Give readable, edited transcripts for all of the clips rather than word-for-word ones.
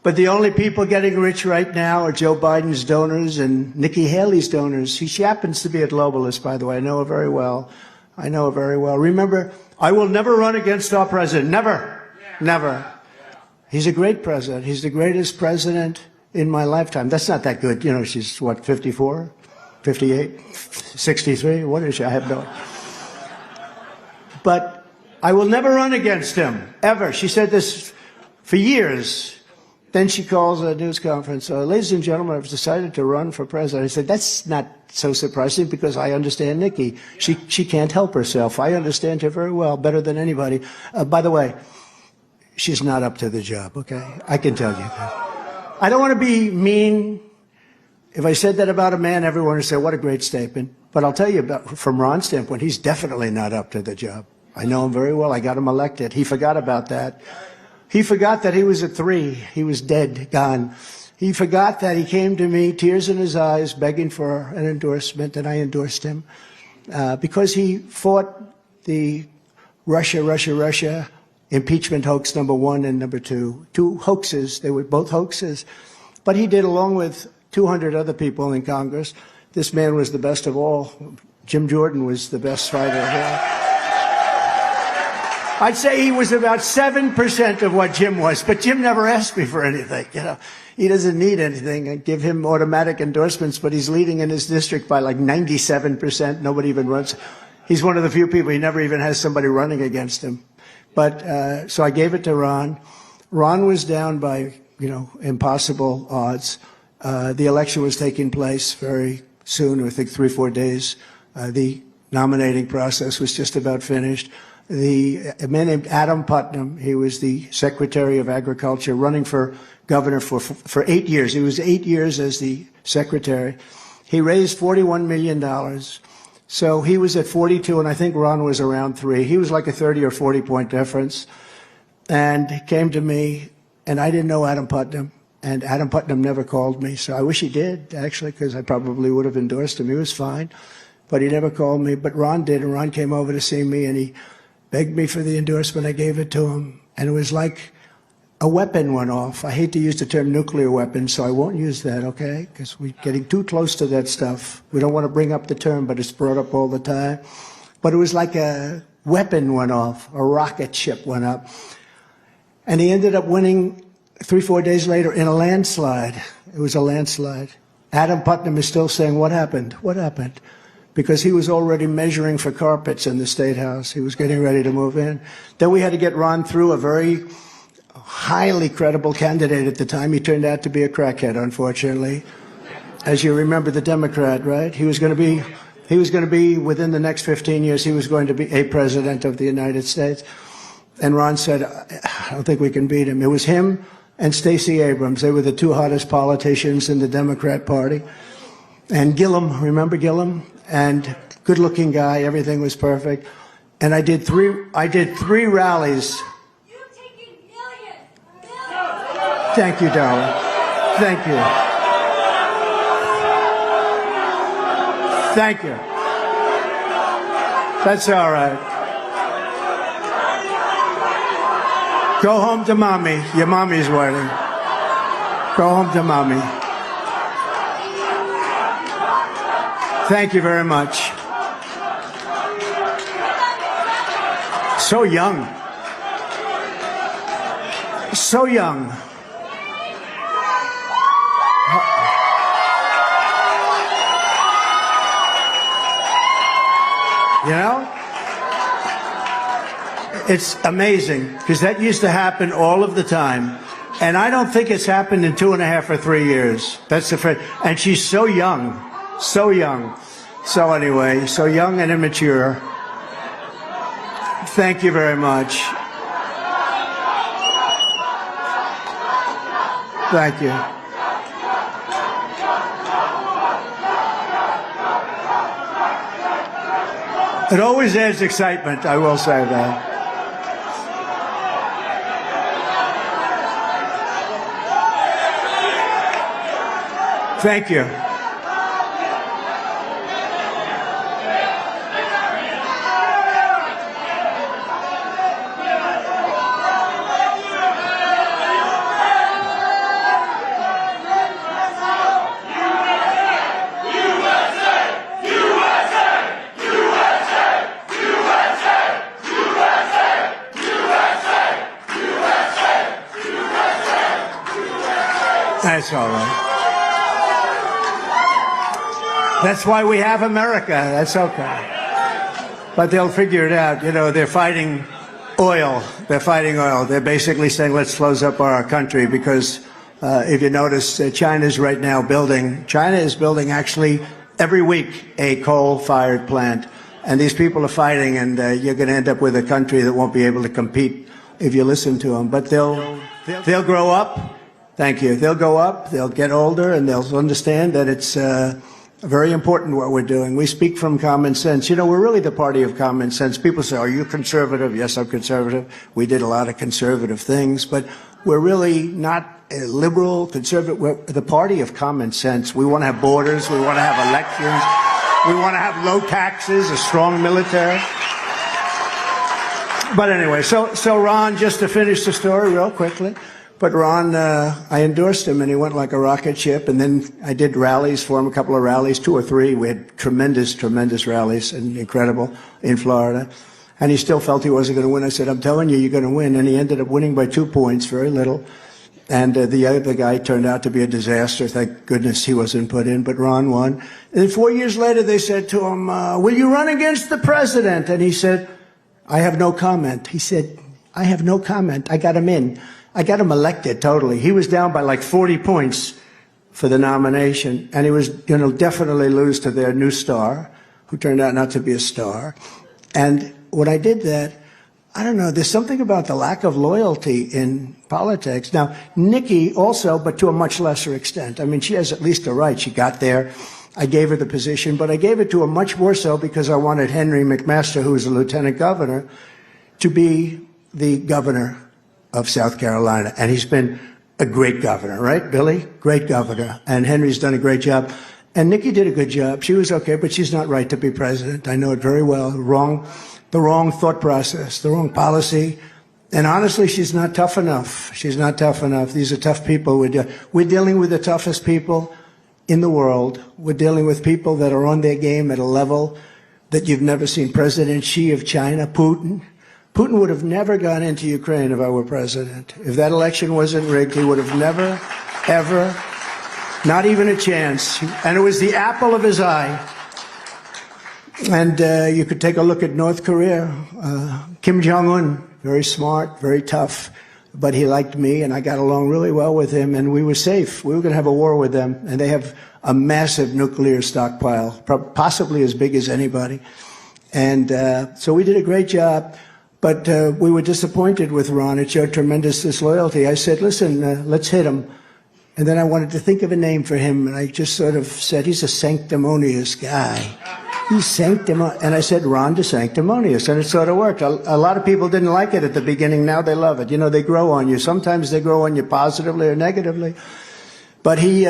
But the only people getting rich right now are Joe Biden's donors and Nikki Haley's donors. She happens to be a globalist, by the way. I know her very well. I know her very well. Remember, I will never run against our president. Never. Never. He's a great president. He's the greatest president in my lifetime. That's not that good. You know, she's, what, 54, 58, 63? What is she? I have no idea. But I will never run against him, ever. She said this for years. Then she calls a news conference. Ladies and gentlemen, I've decided to run for president. I said, that's not so surprising because I understand Nikki. She can't help herself. I understand her very well, better than anybody. By the way, she's not up to the job, okay? I can tell you that. I don't want to be mean. If I said that about a man, everyone would say, what a great statement. But I'll tell you, from Ron's standpoint, he's definitely not up to the job. I know him very well. I got him elected. He forgot about that. He forgot that he was at 3. He was dead, gone. He forgot that he came to me, tears in his eyes, begging for an endorsement, and I endorsed him because he fought the Russia impeachment hoax number 1 and number 2. 2 hoaxes. They were both hoaxes. But he did, along with 200 other people in Congress. This man was the best of all. Jim Jordan was the best fighter of all. I'd say he was about 7% of what Jim was, but Jim never asked me for anything. You know, he doesn't need anything. I give him automatic endorsements, but he's leading in his district by like 97%. Nobody even runs. He's one of the few people, he never even has somebody running against him. But, so I gave it to Ron. Ron was down by, you know, impossible odds. The election was taking place very soon, I think 3 or 4 days. The nominating process was just about finished. A man named Adam Putnam, he was the Secretary of Agriculture, running for governor for 8 years. He was 8 years as the secretary. He raised $41 million. So he was at 42, and I think Ron was around 3. He was like a 30 or 40 point difference. And he came to me, and I didn't know Adam Putnam, and Adam Putnam never called me. So I wish he did, actually, because I probably would have endorsed him. He was fine, but he never called me. But Ron did, and Ron came over to see me, and he begged me for the endorsement. I gave it to him, and it was like a weapon went off. I hate to use the term nuclear weapon, so I won't use that, okay? Because we're getting too close to that stuff. We don't want to bring up the term, but it's brought up all the time. But it was like a weapon went off, a rocket ship went up. And he ended up winning 3 or 4 days later in a landslide. It was a landslide. Adam Putnam is still saying, what happened? What happened? Because he was already measuring for carpets in the State House. He was getting ready to move in. Then we had to get Ron through, a very highly credible candidate at the time. He turned out to be a crackhead, unfortunately. As you remember, the Democrat, right? He was going to be, within the next 15 years, he was going to be a president of the United States. And Ron said, I don't think we can beat him. It was him and Stacey Abrams. They were the 2 hottest politicians in the Democrat Party. And Gillum, remember Gillum? And good-looking guy, everything was perfect. And I did 3 rallies. You're taking millions. Thank you, darling. Thank you. Thank you. That's all right. Go home to mommy. Your mommy's waiting. Go home to mommy. Thank you very much. So young. So young. You know? It's amazing, because that used to happen all of the time. And I don't think it's happened in 2.5 or 3 years. That's the first. And she's so young. So young. So anyway, so young and immature. Thank you very much. Thank you. It always adds excitement, I will say that. Thank you. That's all right. That's why we have America. That's okay. But they'll figure it out. You know, they're fighting oil. They're fighting oil. They're basically saying, let's close up our country because if you notice, China's right now China is building actually every week a coal-fired plant. And these people are fighting, and you're going to end up with a country that won't be able to compete if you listen to them. But they'll grow up. Thank you. They'll go up, they'll get older, and they'll understand that it's very important what we're doing. We speak from common sense. You know, we're really the party of common sense. People say, are you conservative? Yes, I'm conservative. We did a lot of conservative things, but we're really not liberal, conservative. We're the party of common sense. We want to have borders. We want to have elections. We want to have low taxes, a strong military. But anyway, so Ron, just to finish the story real quickly, but Ron, I endorsed him, and he went like a rocket ship. And then I did rallies for him, a couple of rallies, 2 or 3. We had tremendous rallies, and incredible, in Florida. And he still felt he wasn't going to win. I said, I'm telling you, you're going to win. And he ended up winning by 2 points, very little. And the other guy turned out to be a disaster. Thank goodness he wasn't put in, but Ron won. And then 4 years later, they said to him, will you run against the president? And he said, I have no comment. He said, I have no comment. I got him in. I got him elected totally. He was down by like 40 points for the nomination, and he was going to definitely lose to their new star, who turned out not to be a star. And when I did that, I don't know, there's something about the lack of loyalty in politics. Now, Nikki also, but to a much lesser extent. I mean, she has at least a right. She got there. I gave her the position, but I gave it to her much more so because I wanted Henry McMaster, who was a lieutenant governor, to be the governor of South Carolina. And he's been a great governor, right, Billy? Great governor. And Henry's done a great job. And Nikki did a good job. She was okay, but she's not right to be president. I know it very well. The wrong thought process, the wrong policy. And honestly, she's not tough enough. She's not tough enough. These are tough people. We're dealing with the toughest people in the world. We're dealing with people that are on their game at a level that you've never seen. President Xi of China, Putin. Putin would have never gone into Ukraine if I were president. If that election wasn't rigged, he would have never, ever, not even a chance. And it was the apple of his eye. And you could take a look at North Korea. Kim Jong-un, very smart, very tough, but he liked me, and I got along really well with him, and we were safe. We were going to have a war with them, and they have a massive nuclear stockpile, possibly as big as anybody. And so we did a great job, but we were disappointed with Ron. It showed tremendous disloyalty. I said, listen, let's hit him. And then I wanted to think of a name for him, and I just sort of said, he's a sanctimonious guy. He's sanctimonious. And I said, Ron DeSanctimonious, and it sort of worked. A lot of people didn't like it at the beginning. Now they love it. You know, they grow on you. Sometimes they grow on you positively or negatively. But he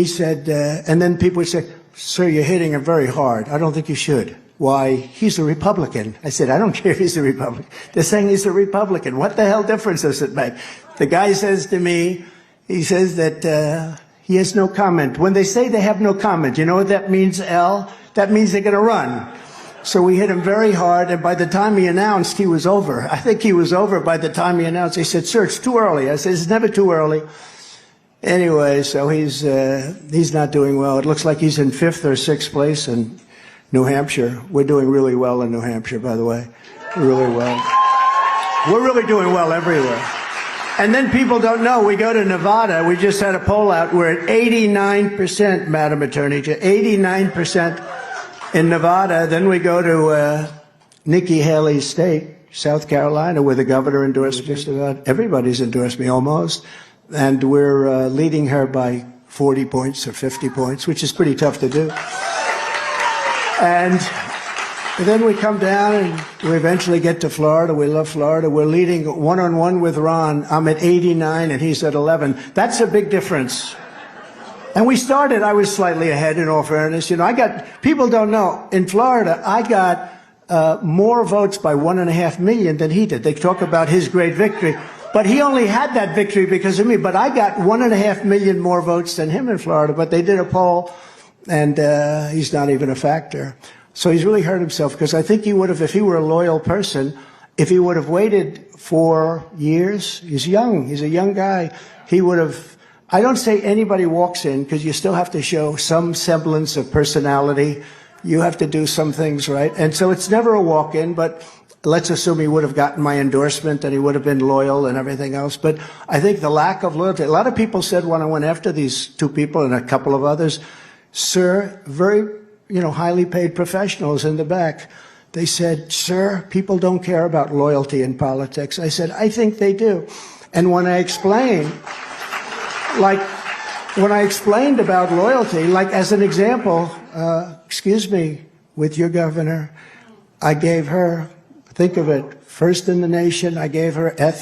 said, and then people would say, sir, you're hitting him very hard. I don't think you should. Why? He's a Republican. I said, I don't care if he's a Republican. They're saying he's a Republican. What the hell difference does it make? The guy says to me, he says that he has no comment. When they say they have no comment, you know what that means, L? That means they're going to run. So we hit him very hard, and by the time he announced, he was over. I think he was over by the time he announced. He said, sir, it's too early. I said, it's never too early. Anyway, so he's not doing well. It looks like he's in 5th or 6th place in New Hampshire. We're doing really well in New Hampshire, by the way. Really well. We're really doing well everywhere. And then people don't know, we go to Nevada, we just had a poll out, we're at 89%, Madam Attorney, 89% in Nevada. Then we go to Nikki Haley's state, South Carolina, where the governor endorsed just about everybody's endorsed me almost. And we're leading her by 40 points or 50 points, which is pretty tough to do. And then we come down and we eventually get to Florida. We love Florida. We're leading one-on-one with Ron. I'm at 89 and he's at 11. That's a big difference. And we started, I was slightly ahead in all fairness. You know, people don't know, in Florida, I got more votes by 1.5 million than he did. They talk about his great victory. But he only had that victory because of me. But I got 1.5 million more votes than him in Florida. But they did a poll and he's not even a factor. So he's really hurt himself because I think he would have, if he were a loyal person, if he would have waited 4 years, he's young, he's a young guy, he would have I don't say anybody walks in, because you still have to show some semblance of personality. You have to do some things, right? And so it's never a walk-in, but let's assume he would have gotten my endorsement and he would have been loyal and everything else. But I think the lack of loyalty, a lot of people said when I went after these two people and a couple of others, sir, very, highly paid professionals in the back, they said, sir, people don't care about loyalty in politics. I said, I think they do. And when I explained, about loyalty, like as an example, excuse me, with your governor, I gave her, think of it, first in the nation, I gave her ethics.